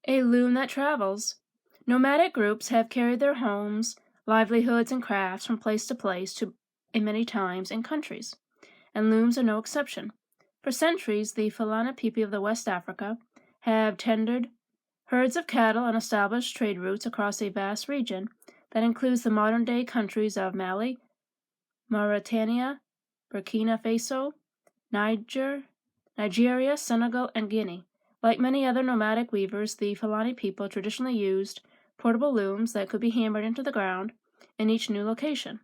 A loom that travels. Nomadic groups have carried their homes, livelihoods, and crafts from place to place and many times in countries, and looms are no exception. For centuries, the Fulani people of the West Africa have tended herds of cattle and established trade routes across a vast region that includes the modern-day countries of Mali, Mauritania, Burkina Faso, Nigeria, Senegal, and Guinea. Like many other nomadic weavers, the Fulani people traditionally used portable looms that could be hammered into the ground in each new location.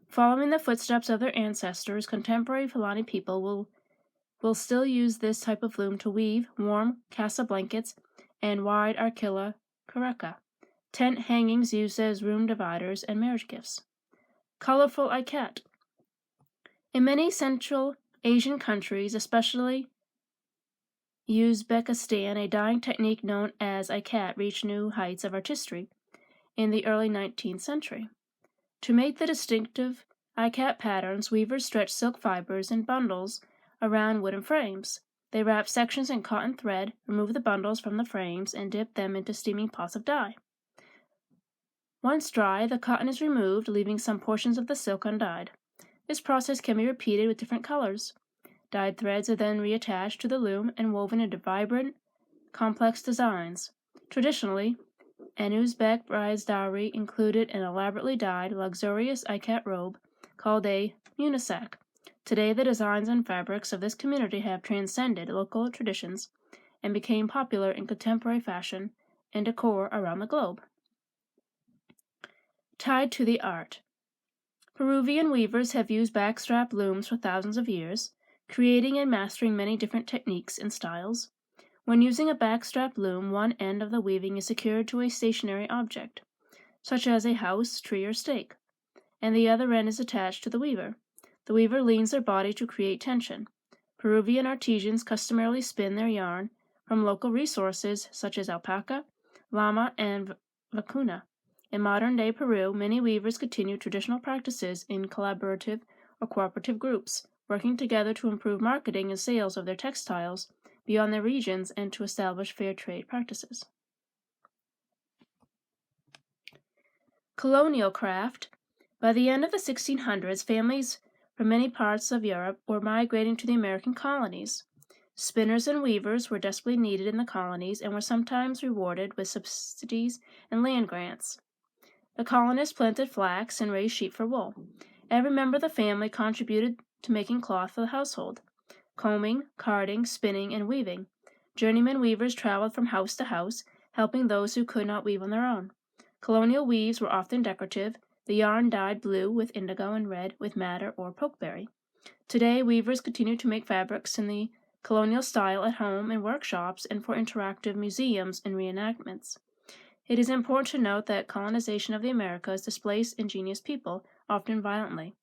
Following the footsteps of their ancestors, contemporary Fulani people will still use this type of loom to weave warm casa blankets and wide arquilla kareka, tent hangings used as room dividers and marriage gifts. Colorful ikat. In many Central Asian countries, especially Uzbekistan, a dyeing technique known as ikat reached new heights of artistry in the early 19th century. To make the distinctive ikat patterns, weavers stretched silk fibers in bundles around wooden frames. They wrapped sections in cotton thread, removed the bundles from the frames, and dipped them into steaming pots of dye. Once dry, the cotton is removed, leaving some portions of the silk undyed. This process can be repeated with different colors. Dyed threads are then reattached to the loom and woven into vibrant, complex designs. Traditionally, an Uzbek bride's dowry included an elaborately dyed, luxurious ikat robe called a munisak. Today, the designs and fabrics of this community have transcended local traditions and became popular in contemporary fashion and decor around the globe. Tied to the art. Peruvian weavers have used backstrap looms for thousands of years, creating and mastering many different techniques and styles. When using a backstrap loom, one end of the weaving is secured to a stationary object, such as a house, tree, or stake, and the other end is attached to the weaver. The weaver leans their body to create tension. Peruvian artisans customarily spin their yarn from local resources such as alpaca, llama, and vacuna. In modern-day Peru, many weavers continue traditional practices in collaborative or cooperative groups, working together to improve marketing and sales of their textiles beyond their regions and to establish fair trade practices. Colonial craft. By the end of the 1600s, families from many parts of Europe were migrating to the American colonies. Spinners and weavers were desperately needed in the colonies and were sometimes rewarded with subsidies and land grants. The colonists planted flax and raised sheep for wool. Every member of the family contributed to making cloth for the household. Combing, carding, spinning, and weaving. Journeyman weavers traveled from house to house, helping those who could not weave on their own. Colonial weaves were often decorative, the yarn dyed blue with indigo and red with madder or pokeberry. Today, weavers continue to make fabrics in the colonial style at home in workshops and for interactive museums and reenactments. It is important to note that colonization of the Americas displaced ingenious people, often violently.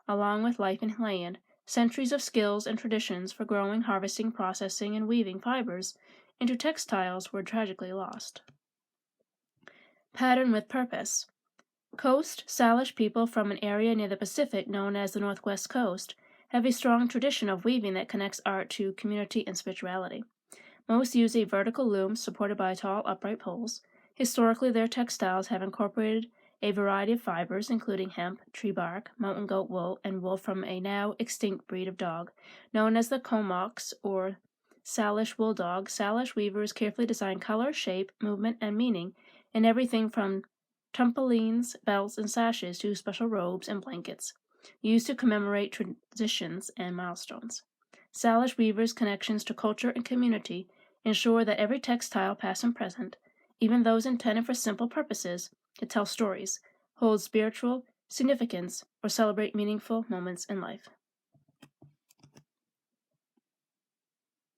Along with life in land, centuries of skills and traditions for growing, harvesting, processing, and weaving fibers into textiles were tragically lost. Pattern with purpose. Coast Salish people from an area near the Pacific known as the Northwest Coast have a strong tradition of weaving that connects art to community and spirituality. Most use a vertical loom supported by tall upright poles. Historically, their textiles have incorporated a variety of fibers, including hemp, tree bark, mountain goat wool, and wool from a now extinct breed of dog, known as the Comox or Salish wool dog. Salish weavers carefully design color, shape, movement, and meaning in everything from trampolines, belts, and sashes to special robes and blankets, used to commemorate traditions and milestones. Salish weavers' connections to culture and community ensure that every textile, past and present, even those intended for simple purposes, to tell stories, hold spiritual significance, or celebrate meaningful moments in life.